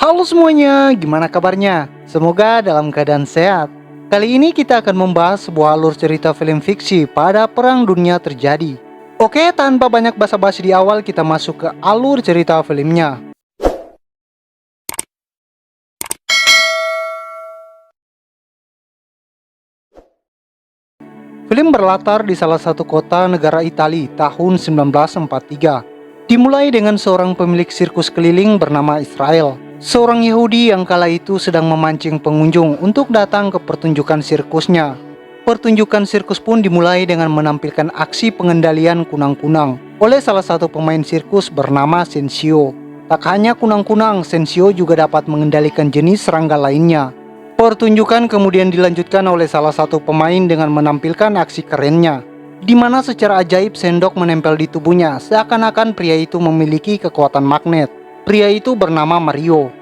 Halo semuanya, gimana kabarnya? Semoga dalam keadaan sehat. Kali ini kita akan membahas sebuah alur cerita film fiksi pada Perang Dunia terjadi. Oke, tanpa banyak basa-basi di awal, kita masuk ke alur cerita filmnya. Film berlatar di salah satu kota negara Italia tahun 1943. Dimulai dengan seorang pemilik sirkus keliling bernama Israel. Seorang Yahudi yang kala itu sedang memancing pengunjung untuk datang ke pertunjukan sirkusnya. Pertunjukan sirkus pun dimulai dengan menampilkan aksi pengendalian kunang-kunang oleh salah satu pemain sirkus bernama Sensio. Tak hanya kunang-kunang, Sensio juga dapat mengendalikan jenis serangga lainnya. Pertunjukan kemudian dilanjutkan oleh salah satu pemain dengan menampilkan aksi kerennya, di mana secara ajaib sendok menempel di tubuhnya, seakan-akan pria itu memiliki kekuatan magnet. Pria itu bernama Mario.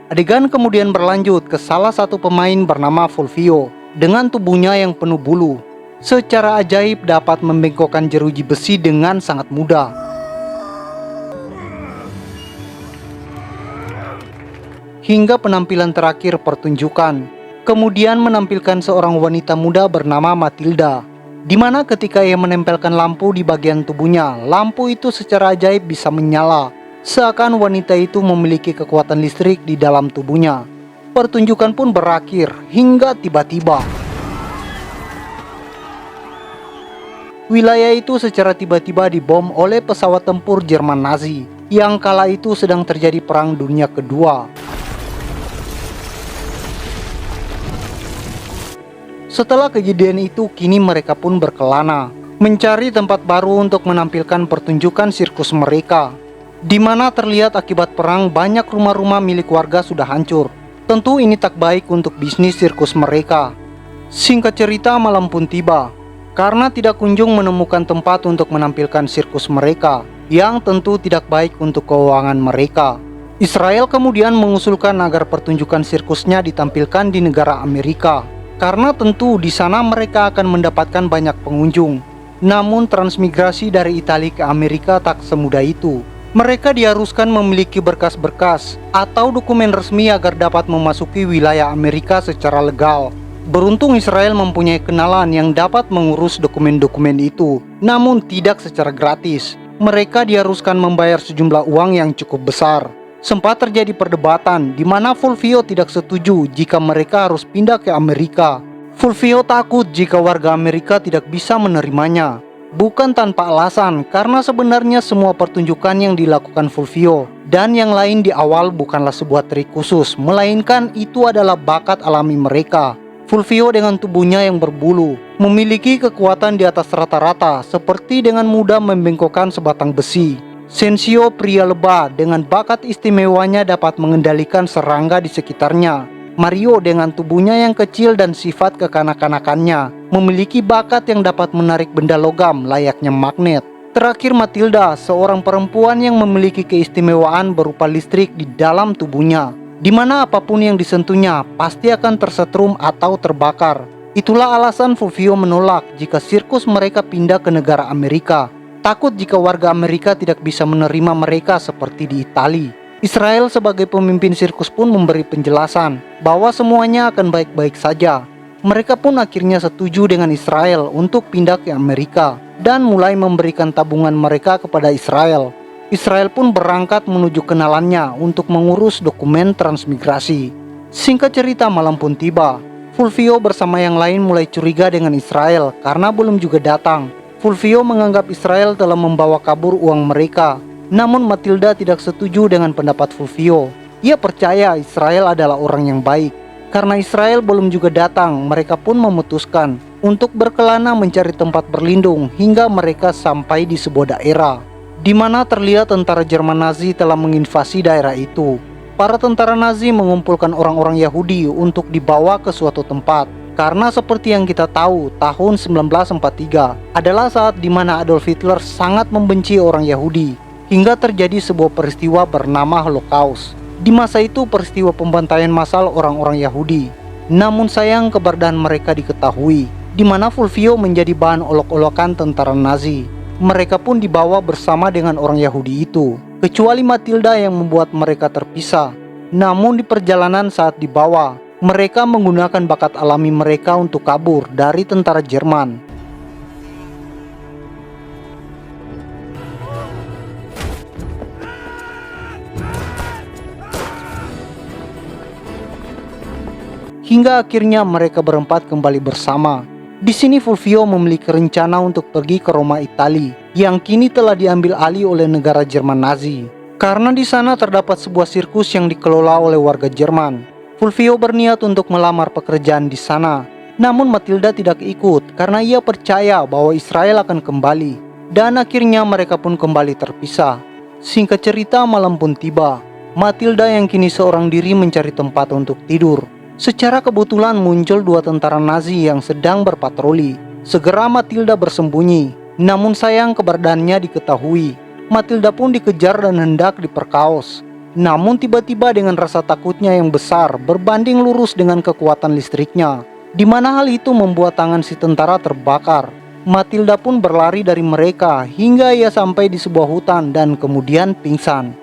Adegan kemudian berlanjut ke salah satu pemain bernama Fulvio, dengan tubuhnya yang penuh bulu. Secara ajaib dapat membengkokkan jeruji besi dengan sangat mudah. Hingga penampilan terakhir pertunjukan. Kemudian menampilkan seorang wanita muda bernama Matilda, di mana ketika ia menempelkan lampu di bagian tubuhnya, lampu itu secara ajaib bisa menyala, seakan wanita itu memiliki kekuatan listrik di dalam tubuhnya. Pertunjukan pun berakhir hingga tiba-tiba wilayah itu secara tiba-tiba dibom oleh pesawat tempur Jerman Nazi yang kala itu sedang terjadi Perang Dunia Kedua. Setelah kejadian itu, kini mereka pun berkelana mencari tempat baru untuk menampilkan pertunjukan sirkus mereka, di mana terlihat akibat perang banyak rumah-rumah milik warga sudah hancur. Tentu ini tak baik untuk bisnis sirkus mereka. Singkat cerita, malam pun tiba karena tidak kunjung menemukan tempat untuk menampilkan sirkus mereka, yang tentu tidak baik untuk keuangan mereka. Israel kemudian mengusulkan agar pertunjukan sirkusnya ditampilkan di negara Amerika, karena tentu di sana mereka akan mendapatkan banyak pengunjung. Namun transmigrasi dari Italia ke Amerika tak semudah itu. Mereka diharuskan memiliki berkas-berkas atau dokumen resmi agar dapat memasuki wilayah Amerika secara legal. Beruntung Israel mempunyai kenalan yang dapat mengurus dokumen-dokumen itu, namun tidak secara gratis. Mereka diharuskan membayar sejumlah uang yang cukup besar. Sempat terjadi perdebatan di mana Fulvio tidak setuju jika mereka harus pindah ke Amerika. Fulvio takut jika warga Amerika tidak bisa menerimanya. Bukan tanpa alasan, karena sebenarnya semua pertunjukan yang dilakukan Fulvio dan yang lain di awal bukanlah sebuah trik khusus, melainkan itu adalah bakat alami mereka. Fulvio dengan tubuhnya yang berbulu memiliki kekuatan di atas rata-rata, seperti dengan mudah membengkokkan sebatang besi. Sensio, pria lebah dengan bakat istimewanya, dapat mengendalikan serangga di sekitarnya. Mario dengan tubuhnya yang kecil dan sifat kekanak-kanakannya memiliki bakat yang dapat menarik benda logam layaknya magnet. Terakhir Matilda, seorang perempuan yang memiliki keistimewaan berupa listrik di dalam tubuhnya, di mana apapun yang disentuhnya pasti akan tersetrum atau terbakar. Itulah alasan Fulvio menolak jika sirkus mereka pindah ke negara Amerika. Takut jika warga Amerika tidak bisa menerima mereka seperti di Italia. Israel sebagai pemimpin sirkus pun memberi penjelasan bahwa semuanya akan baik-baik saja. Mereka pun akhirnya setuju dengan Israel untuk pindah ke Amerika dan mulai memberikan tabungan mereka kepada Israel. Israel pun berangkat menuju kenalannya untuk mengurus dokumen transmigrasi. Singkat cerita, malam pun tiba. Fulvio bersama yang lain mulai curiga dengan Israel karena belum juga datang. Fulvio menganggap Israel telah membawa kabur uang mereka. Namun Matilda tidak setuju dengan pendapat Fulvio. Ia percaya Israel adalah orang yang baik. Karena Israel belum juga datang, mereka pun memutuskan untuk berkelana mencari tempat berlindung hingga mereka sampai di sebuah daerah, di mana terlihat tentara Jerman Nazi telah menginvasi daerah itu. Para tentara Nazi mengumpulkan orang-orang Yahudi untuk dibawa ke suatu tempat. Karena seperti yang kita tahu, tahun 1943 adalah saat di mana Adolf Hitler sangat membenci orang Yahudi, hingga terjadi sebuah peristiwa bernama Holocaust. Di masa itu peristiwa pembantaian massal orang-orang Yahudi. Namun sayang keberadaan mereka diketahui, di mana Fulvio menjadi bahan olok-olokan tentara Nazi. Mereka pun dibawa bersama dengan orang Yahudi itu. kecuali Matilda yang membuat mereka terpisah. Namun di perjalanan saat dibawa, mereka menggunakan bakat alami mereka untuk kabur dari tentara Jerman. Hingga akhirnya mereka berempat kembali bersama. Di sini Fulvio memiliki rencana untuk pergi ke Roma, Italia, yang kini telah diambil alih oleh negara Jerman Nazi. Karena di sana terdapat sebuah sirkus yang dikelola oleh warga Jerman. Fulvio berniat untuk melamar pekerjaan di sana. Namun Matilda tidak ikut karena ia percaya bahwa Israel akan kembali. Dan akhirnya mereka pun kembali terpisah. Singkat cerita, malam pun tiba. Matilda yang kini seorang diri mencari tempat untuk tidur. Secara kebetulan muncul dua tentara Nazi yang sedang berpatroli. Segera Matilda bersembunyi. Namun sayang keberadaannya diketahui. Matilda pun dikejar dan hendak diperkaos. Namun tiba-tiba dengan rasa takutnya yang besar berbanding lurus dengan kekuatan listriknya, di mana hal itu membuat tangan si tentara terbakar. Matilda pun berlari dari mereka hingga ia sampai di sebuah hutan dan kemudian pingsan.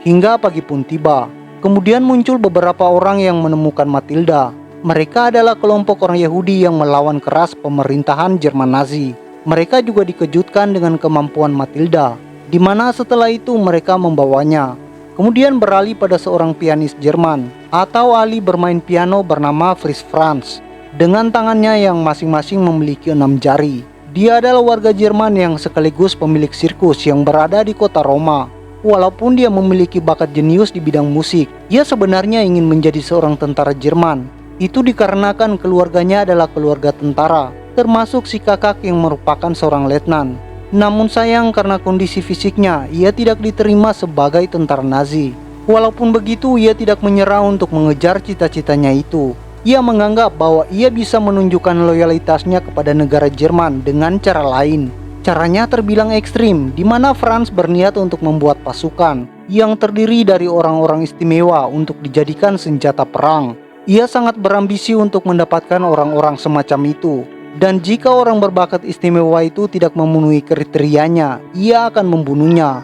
Hingga pagi pun tiba. Kemudian muncul beberapa orang yang menemukan Matilda. Mereka adalah kelompok orang Yahudi yang melawan keras pemerintahan Jerman Nazi. Mereka juga dikejutkan dengan kemampuan Matilda, di mana setelah itu mereka membawanya. Kemudian beralih pada seorang pianis Jerman atau ahli bermain piano bernama Fritz Franz, dengan tangannya yang masing-masing memiliki 6 jari. Dia adalah warga Jerman yang sekaligus pemilik sirkus yang berada di kota Roma. Walaupun dia memiliki bakat jenius di bidang musik, ia sebenarnya ingin menjadi seorang tentara Jerman. Itu dikarenakan keluarganya adalah keluarga tentara, termasuk si kakak yang merupakan seorang letnan. Namun sayang karena kondisi fisiknya, ia tidak diterima sebagai tentara Nazi. Walaupun begitu, ia tidak menyerah untuk mengejar cita-citanya itu. Ia menganggap bahwa ia bisa menunjukkan loyalitasnya kepada negara Jerman dengan cara lain. Caranya terbilang ekstrim, di mana Franz berniat untuk membuat pasukan yang terdiri dari orang-orang istimewa untuk dijadikan senjata perang. Ia sangat berambisi untuk mendapatkan orang-orang semacam itu. Dan jika orang berbakat istimewa itu tidak memenuhi kriterianya, ia akan membunuhnya.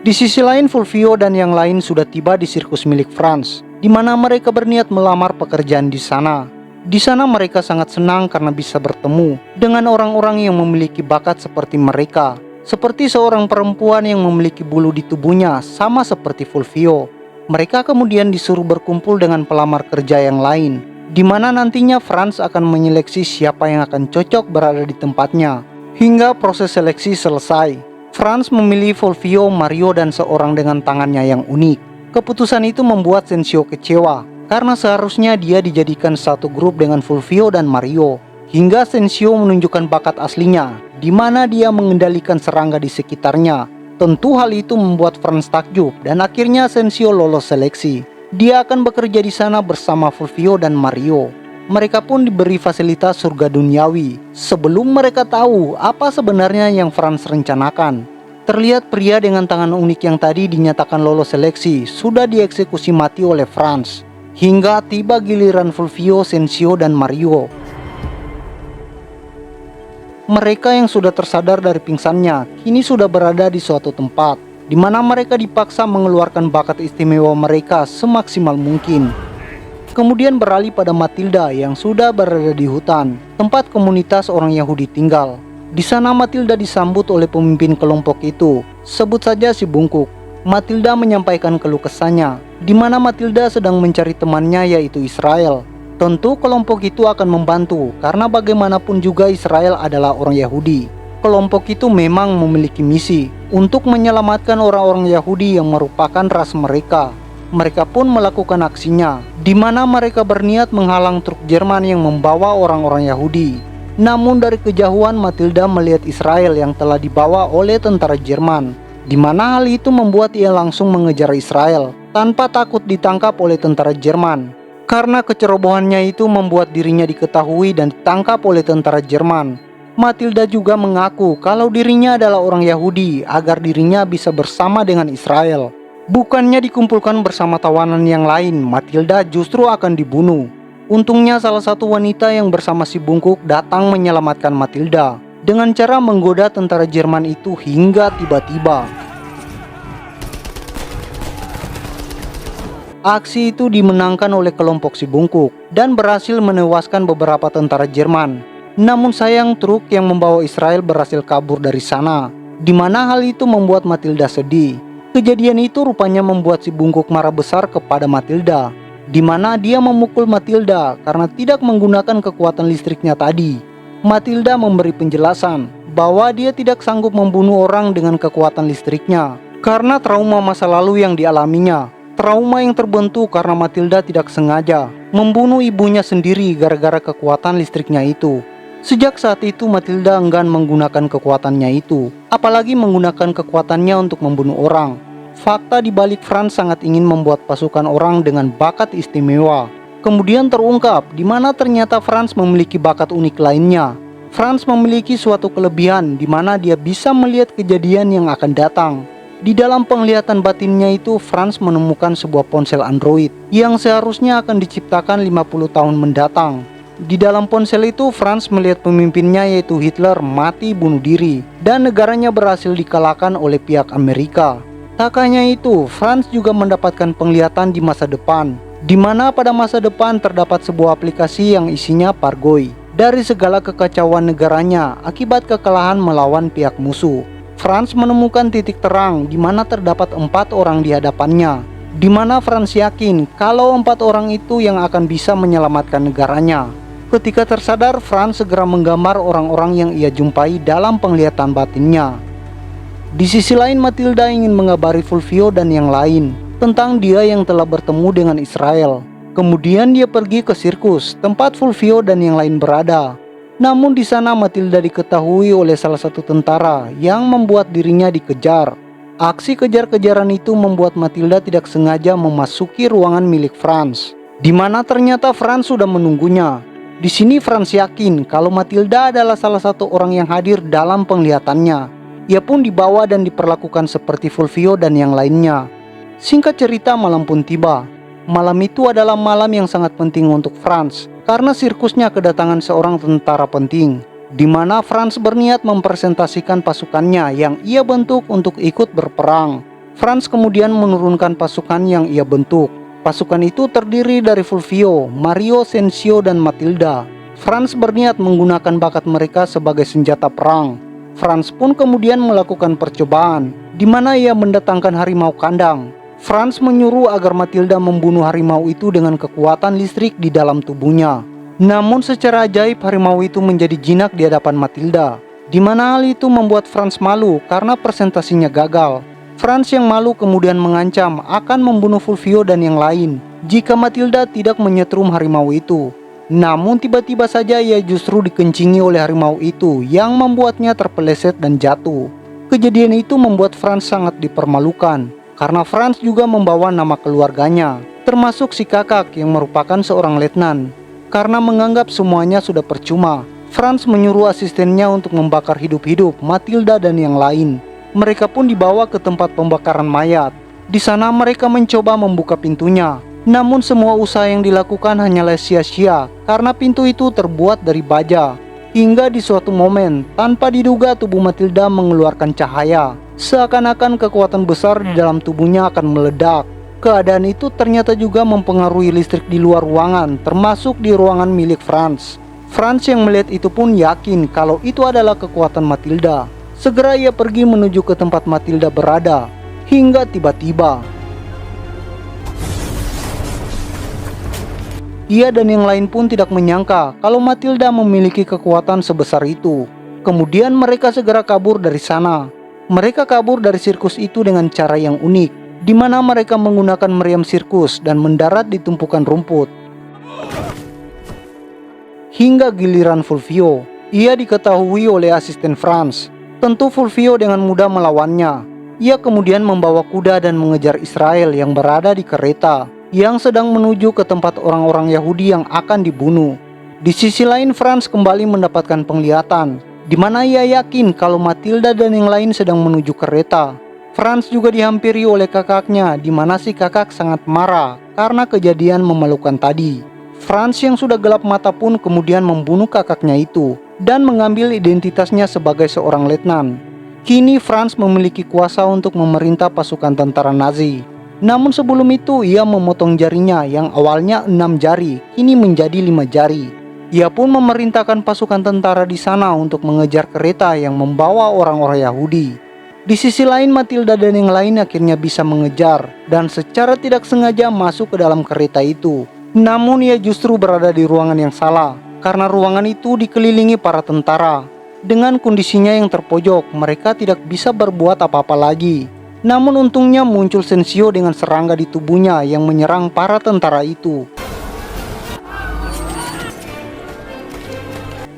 Di sisi lain, Fulvio dan yang lain sudah tiba di sirkus milik Franz, di mana mereka berniat melamar pekerjaan di sana. Di sana mereka sangat senang karena bisa bertemu dengan orang-orang yang memiliki bakat seperti mereka. Seperti seorang perempuan yang memiliki bulu di tubuhnya sama seperti Fulvio. Mereka kemudian disuruh berkumpul dengan pelamar kerja yang lain, di mana nantinya Franz akan menyeleksi siapa yang akan cocok berada di tempatnya. Hingga proses seleksi selesai, Franz memilih Fulvio, Mario, dan seorang dengan tangannya yang unik. Keputusan itu membuat Sensio kecewa, karena seharusnya dia dijadikan satu grup dengan Fulvio dan Mario. Hingga Sensio menunjukkan bakat aslinya, di mana dia mengendalikan serangga di sekitarnya. Tentu hal itu membuat Franz takjub dan akhirnya Sensio lolos seleksi. Dia akan bekerja di sana bersama Fulvio dan Mario. Mereka pun diberi fasilitas surga duniawi sebelum mereka tahu apa sebenarnya yang Franz rencanakan. Terlihat pria dengan tangan unik yang tadi dinyatakan lolos seleksi sudah dieksekusi mati oleh Franz. Hingga tiba giliran Fulvio, Sensio, dan Mario. Mereka yang sudah tersadar dari pingsannya kini sudah berada di suatu tempat, di mana mereka dipaksa mengeluarkan bakat istimewa mereka semaksimal mungkin. Kemudian beralih pada Matilda yang sudah berada di hutan, tempat komunitas orang Yahudi tinggal. Di sana Matilda disambut oleh pemimpin kelompok itu, sebut saja si Bungkuk. Matilda menyampaikan keluh kesahnya, di mana Matilda sedang mencari temannya yaitu Israel. Tentu kelompok itu akan membantu karena bagaimanapun juga Israel adalah orang Yahudi. Kelompok itu memang memiliki misi untuk menyelamatkan orang-orang Yahudi yang merupakan ras mereka. Mereka pun melakukan aksinya, di mana mereka berniat menghalang truk Jerman yang membawa orang-orang Yahudi. Namun dari kejauhan Matilda melihat Israel yang telah dibawa oleh tentara Jerman, di mana hal itu membuat ia langsung mengejar Israel tanpa takut ditangkap oleh tentara Jerman. Karena kecerobohannya itu membuat dirinya diketahui dan ditangkap oleh tentara Jerman. Matilda juga mengaku kalau dirinya adalah orang Yahudi agar dirinya bisa bersama dengan Israel. Bukannya dikumpulkan bersama tawanan yang lain, Matilda justru akan dibunuh. Untungnya salah satu wanita yang bersama si bungkuk datang menyelamatkan Matilda dengan cara menggoda tentara Jerman itu hingga tiba-tiba. Aksi itu dimenangkan oleh kelompok si bungkuk dan berhasil menewaskan beberapa tentara Jerman. Namun sayang truk yang membawa Israel berhasil kabur dari sana, di mana hal itu membuat Matilda sedih. Kejadian itu rupanya membuat si bungkuk marah besar kepada Matilda, di mana dia memukul Matilda karena tidak menggunakan kekuatan listriknya tadi. Matilda memberi penjelasan bahwa dia tidak sanggup membunuh orang dengan kekuatan listriknya karena trauma masa lalu yang dialaminya. Trauma yang terbentuk karena Matilda tidak sengaja membunuh ibunya sendiri gara-gara kekuatan listriknya itu. Sejak saat itu Matilda enggan menggunakan kekuatannya itu, apalagi menggunakan kekuatannya untuk membunuh orang. Fakta di balik Franz sangat ingin membuat pasukan orang dengan bakat istimewa. Kemudian terungkap di mana ternyata Franz memiliki bakat unik lainnya. Franz memiliki suatu kelebihan di mana dia bisa melihat kejadian yang akan datang. Di dalam penglihatan batinnya itu, Franz menemukan sebuah ponsel Android yang seharusnya akan diciptakan 50 tahun mendatang. Di dalam ponsel itu, Franz melihat pemimpinnya yaitu Hitler mati bunuh diri dan negaranya berhasil dikalahkan oleh pihak Amerika. Tak hanya itu, Franz juga mendapatkan penglihatan di masa depan, di mana pada masa depan terdapat sebuah aplikasi yang isinya pargoi dari segala kekacauan negaranya akibat kekalahan melawan pihak musuh. Franz menemukan titik terang di mana terdapat 4 orang di hadapannya, di mana Franz yakin kalau 4 orang itu yang akan bisa menyelamatkan negaranya. Ketika tersadar, Franz segera menggambar orang-orang yang ia jumpai dalam penglihatan batinnya. Di sisi lain, Matilda ingin mengabari Fulvio dan yang lain tentang dia yang telah bertemu dengan Israel. Kemudian dia pergi ke sirkus tempat Fulvio dan yang lain berada. Namun di sana Matilda diketahui oleh salah satu tentara yang membuat dirinya dikejar. Aksi kejar-kejaran itu membuat Matilda tidak sengaja memasuki ruangan milik Franz, di mana ternyata Franz sudah menunggunya. Di sini Franz yakin kalau Matilda adalah salah satu orang yang hadir dalam penglihatannya. Ia pun dibawa dan diperlakukan seperti Fulvio dan yang lainnya. Singkat cerita, malam pun tiba. Malam itu adalah malam yang sangat penting untuk Franz karena sirkusnya kedatangan seorang tentara penting, di mana Franz berniat mempresentasikan pasukannya yang ia bentuk untuk ikut berperang. Franz kemudian menurunkan pasukan yang ia bentuk. Pasukan itu terdiri dari Fulvio, Mario, Sensio, dan Matilda. Franz berniat menggunakan bakat mereka sebagai senjata perang. Franz pun kemudian melakukan percobaan, di mana ia mendatangkan harimau kandang. Franz menyuruh agar Matilda membunuh harimau itu dengan kekuatan listrik di dalam tubuhnya. Namun secara ajaib harimau itu menjadi jinak di hadapan Matilda, di mana hal itu membuat Franz malu karena presentasinya gagal. Franz yang malu kemudian mengancam akan membunuh Fulvio dan yang lain jika Matilda tidak menyetrum harimau itu. Namun tiba-tiba saja ia justru dikencingi oleh harimau itu yang membuatnya terpeleset dan jatuh. Kejadian itu membuat Franz sangat dipermalukan karena Franz juga membawa nama keluarganya, termasuk si kakak yang merupakan seorang letnan. Karena menganggap semuanya sudah percuma, Franz menyuruh asistennya untuk membakar hidup-hidup Matilda dan yang lain. Mereka pun dibawa ke tempat pembakaran mayat. Di sana mereka mencoba membuka pintunya. Namun semua usaha yang dilakukan hanyalah sia-sia karena pintu itu terbuat dari baja. Hingga di suatu momen, tanpa diduga tubuh Matilda mengeluarkan cahaya. Seakan-akan kekuatan besar di dalam tubuhnya akan meledak. Keadaan itu ternyata juga mempengaruhi listrik di luar ruangan, termasuk di ruangan milik Franz. Franz yang melihat itu pun yakin kalau itu adalah kekuatan Matilda. Segera ia pergi menuju ke tempat Matilda berada. Hingga tiba-tiba ia dan yang lain pun tidak menyangka kalau Matilda memiliki kekuatan sebesar itu. Kemudian mereka segera kabur dari sana. Mereka kabur dari sirkus itu dengan cara yang unik, di mana mereka menggunakan meriam sirkus dan mendarat di tumpukan rumput. Hingga giliran Fulvio, ia diketahui oleh asisten Franz. Tentu Fulvio dengan mudah melawannya. Ia kemudian membawa kuda dan mengejar Israel yang berada di kereta yang sedang menuju ke tempat orang-orang Yahudi yang akan dibunuh. Di sisi lain, Franz kembali mendapatkan penglihatan, di mana ia yakin kalau Matilda dan yang lain sedang menuju kereta. Franz juga dihampiri oleh kakaknya, di mana si kakak sangat marah karena kejadian memalukan tadi. Franz yang sudah gelap mata pun kemudian membunuh kakaknya itu dan mengambil identitasnya sebagai seorang letnan. Kini Franz memiliki kuasa untuk memerintah pasukan tentara Nazi. Namun sebelum itu ia memotong jarinya yang awalnya 6 jari, kini menjadi 5 jari. Ia pun memerintahkan pasukan tentara di sana untuk mengejar kereta yang membawa orang-orang Yahudi. Di sisi lain Matilda dan yang lain akhirnya bisa mengejar dan secara tidak sengaja masuk ke dalam kereta itu. Namun ia justru berada di ruangan yang salah, karena ruangan itu dikelilingi para tentara. Dengan kondisinya yang terpojok, mereka tidak bisa berbuat apa-apa lagi. Namun untungnya muncul Sensio dengan serangga di tubuhnya yang menyerang para tentara itu.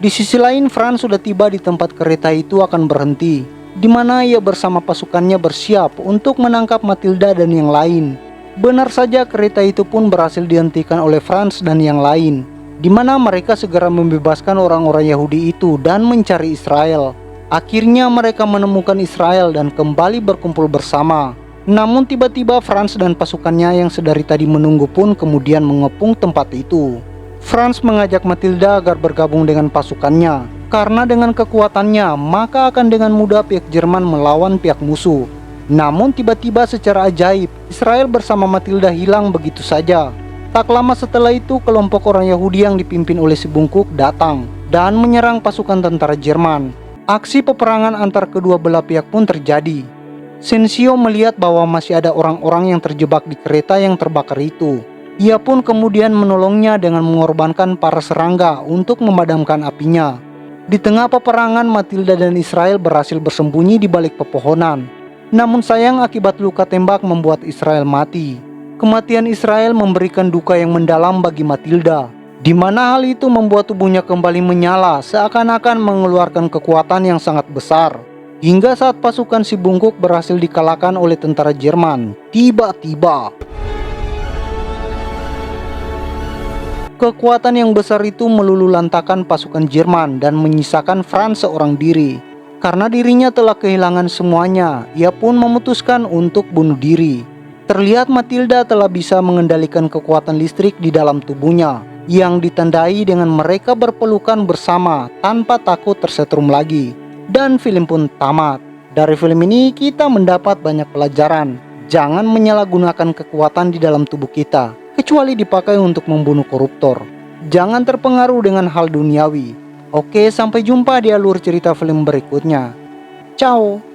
Di sisi lain Franz sudah tiba di tempat kereta itu akan berhenti, di mana ia bersama pasukannya bersiap untuk menangkap Matilda dan yang lain. Benar saja kereta itu pun berhasil dihentikan oleh Franz dan yang lain, di mana mereka segera membebaskan orang-orang Yahudi itu dan mencari Israel. Akhirnya mereka menemukan Israel dan kembali berkumpul bersama. Namun tiba-tiba Franz dan pasukannya yang sedari tadi menunggu pun kemudian mengepung tempat itu. Franz mengajak Matilda agar bergabung dengan pasukannya, karena dengan kekuatannya maka akan dengan mudah pihak Jerman melawan pihak musuh. Namun tiba-tiba secara ajaib Israel bersama Matilda hilang begitu saja. Tak lama setelah itu kelompok orang Yahudi yang dipimpin oleh si bungkuk datang dan menyerang pasukan tentara Jerman. Aksi peperangan antar kedua belah pihak pun terjadi. Sensio melihat bahwa masih ada orang-orang yang terjebak di kereta yang terbakar itu. Ia pun kemudian menolongnya dengan mengorbankan para serangga untuk memadamkan apinya. Di tengah peperangan Matilda dan Israel berhasil bersembunyi di balik pepohonan. Namun sayang akibat luka tembak membuat Israel mati. Kematian Israel memberikan duka yang mendalam bagi Matilda, di mana hal itu membuat tubuhnya kembali menyala seakan-akan mengeluarkan kekuatan yang sangat besar. Hingga saat pasukan si bungkuk berhasil dikalahkan oleh tentara Jerman, tiba-tiba kekuatan yang besar itu meluluhlantakkan pasukan Jerman dan menyisakan Franz seorang diri. Karena dirinya telah kehilangan semuanya, ia pun memutuskan untuk bunuh diri. Terlihat Matilda telah bisa mengendalikan kekuatan listrik di dalam tubuhnya, yang ditandai dengan mereka berpelukan bersama tanpa takut tersetrum lagi. Dan film pun tamat. Dari film ini kita mendapat banyak pelajaran. Jangan menyalahgunakan kekuatan di dalam tubuh kita, kecuali dipakai untuk membunuh koruptor. Jangan terpengaruh dengan hal duniawi. Oke, sampai jumpa di alur cerita film berikutnya. Ciao.